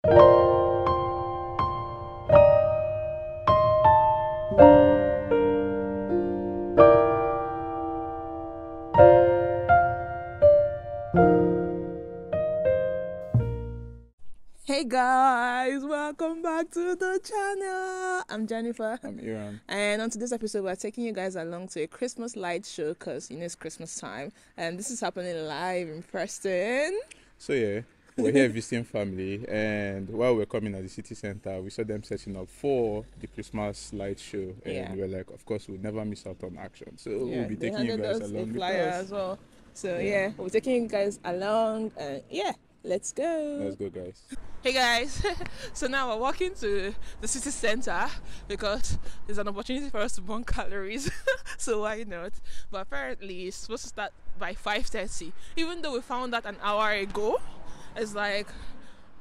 Hey guys, welcome back to the channel. I'm Jennifer. I'm Iran. And on today's episode, we're taking you guys along to a Christmas light show because it's Christmas time. And this is happening live in Preston. So yeah, we're here visiting family, and while we're coming at the city center, we saw them setting up for the Christmas light show. And we were like, of course, we'll never miss out on action. So we'll be taking you guys along with us. As well. So yeah, we're taking you guys along. And let's go. Let's go, guys. Hey guys, so now we're walking to the city center because there's an opportunity for us to burn calories. So why not? But apparently it's supposed to start by 5:30. Even though we found that an hour ago, it's like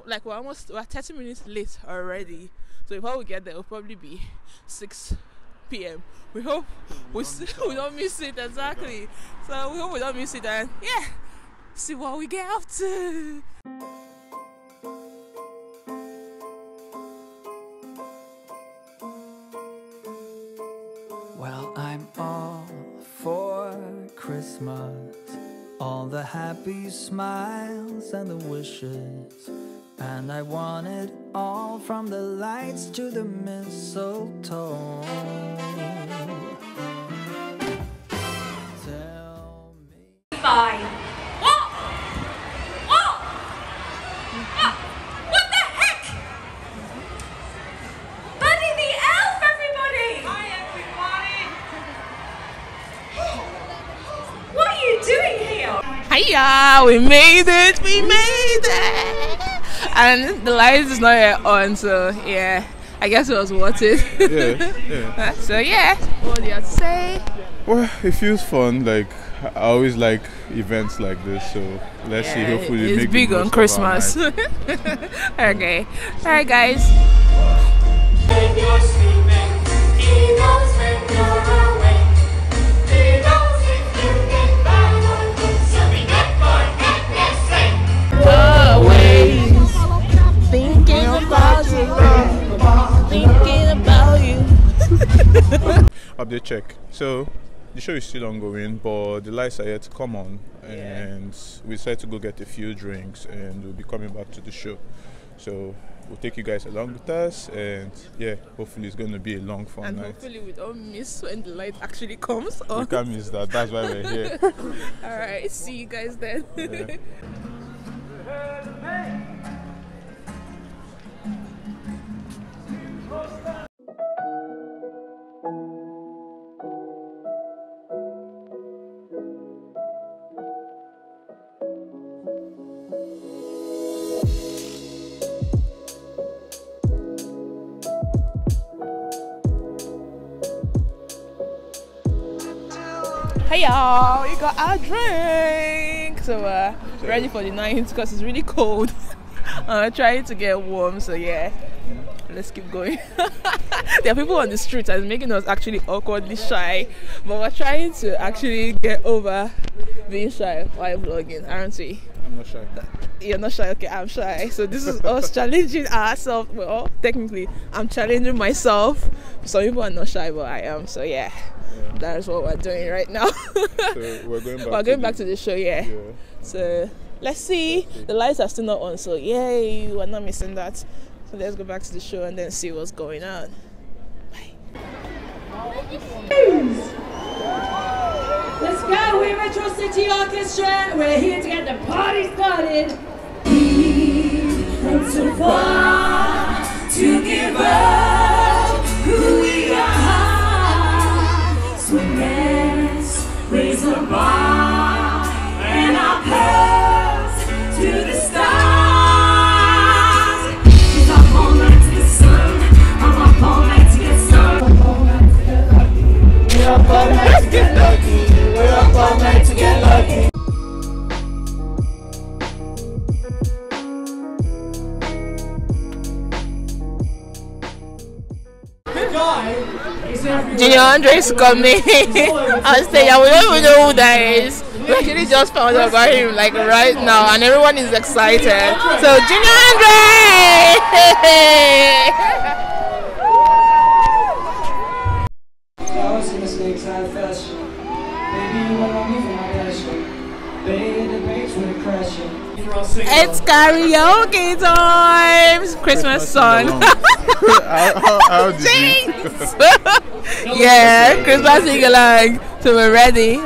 we're 30 minutes late already. So before we get there, it'll probably be 6 p.m. We hope we don't miss it, exactly. So we hope we don't miss it, and see what we get up to. Well, I'm all for Christmas, all the happy smiles and the wishes, and I want it all from the lights to the mistletoe. Tell me. Fine. What the heck? Buddy the elf, everybody! Hi, everybody! What are you doing here? Hiya! We made it! We made it! And the lights is not yet on, so I guess it was worth it. Yeah. So what do you have to say? Well, it feels fun. Like, I always like events like this, so let's see. Hopefully, it's make big on Christmas. Okay, all right, guys. When you're sleeping, he knows when you're awake. He knows if you get bad or good, so we get for goodness sake. Always thinking about you, thinking about you. Update check. So the show is still ongoing, but the lights are yet to come on, and we decided to go get a few drinks, and we'll be coming back to the show. So we'll take you guys along with us, and hopefully it's going to be a long fun night. Hopefully we don't miss when the light actually comes on. We can't miss that. That's why we're here. Alright, see you guys then. Hey y'all, we got our drink. So ready for the night because it's really cold. Trying to get warm, so let's keep going. There are people on the street and it's making us actually awkwardly shy, but we're trying to actually get over being shy while vlogging, aren't we? I'm not shy. You're not shy? Okay, I'm shy. So this is us challenging ourselves. Well, technically I'm challenging myself. Some people are not shy, but I am, so that is what we're doing right now. So we're going back to the show, So let's see. The lights are still not on, so yay, we're not missing that. So let's go back to the show and then see what's going on. Bye. Let's go, we're Retro City Orchestra. We're here to get the party started. From so far to give up who we are. So let's raise the bar and our purse to the stars. She's up all night to the sun. I'm up all night to get sun. We're up all night to get lucky. We're up all night to get lucky. Junior Andre's coming. I'll say, we don't even know who that is. We actually just found out about him like right now, and everyone is excited. So Junior Andre! It's karaoke time! Christmas song. How did you? Yeah, Christmas sing along. So we're ready.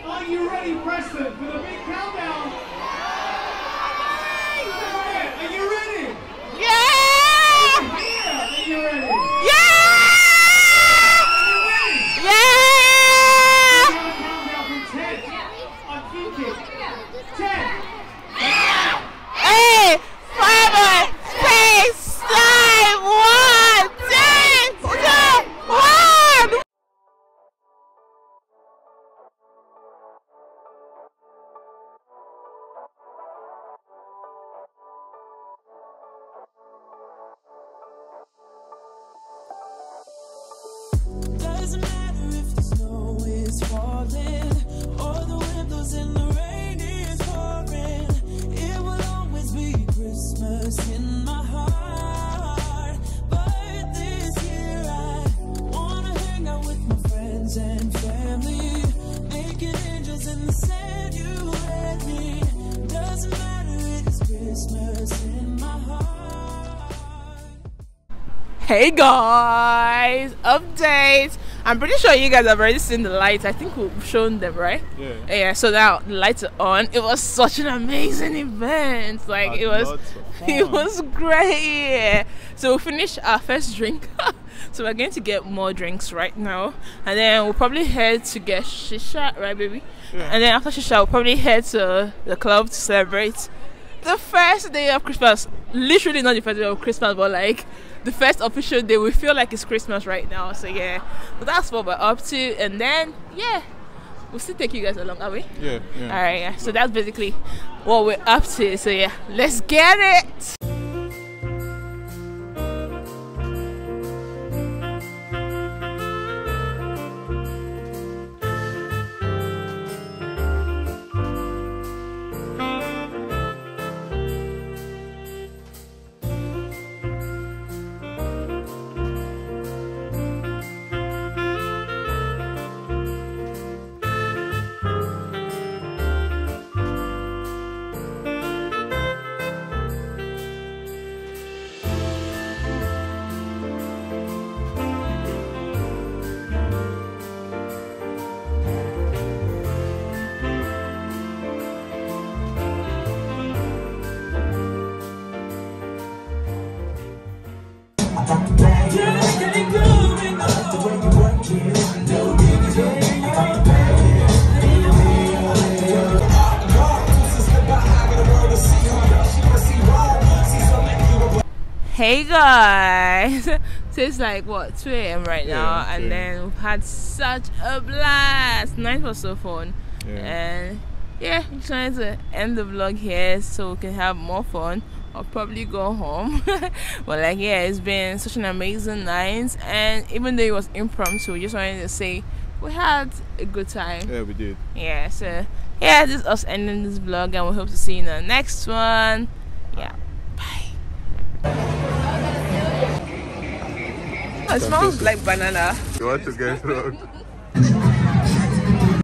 Are you ready, Preston, for the big countdown? Are you ready? Yeah! Are you ready? Yeah! Yeah! Countdown from 10. I'm thinking. 10. 8, 5, 6, 5, 1, 2, 1. Doesn't matter if the snow is falling or the wind blows and the rain is pouring. It will always be Christmas in my heart. But this year I wanna hang out with my friends and family, making angels in the sand. You and me. Doesn't matter, it's Christmas in my heart. Hey guys, update. I'm pretty sure you guys have already seen the lights. I think we've shown them, right? Yeah. Yeah, so now the lights are on. It was such an amazing event. Like it was it was great. So we finished our first drink. So we're going to get more drinks right now. And then we'll probably head to get shisha, right baby? Yeah. And then after shisha we'll probably head to the club to celebrate the first day of Christmas. Literally not the first day of Christmas, but like the first official day. We feel like it's Christmas right now. So yeah, but that's what we're up to. And then yeah, we'll still take you guys along, are we? Yeah. Alright, yeah. So that's basically what we're up to. So yeah, let's get it. Hey guys, so it's like what, 2 a.m. right now, and then we've had such a blast. Night was so fun, and yeah, I'm trying to end the vlog here so we can have more fun. I'll probably go home. But like yeah, it's been such an amazing night, and even though it was impromptu, just wanted to say we had a good time. Yeah, we did. Yeah, so yeah, this is us ending this vlog, and we hope to see you in the next one. Yeah, bye. It smells like banana. You want to get wrong?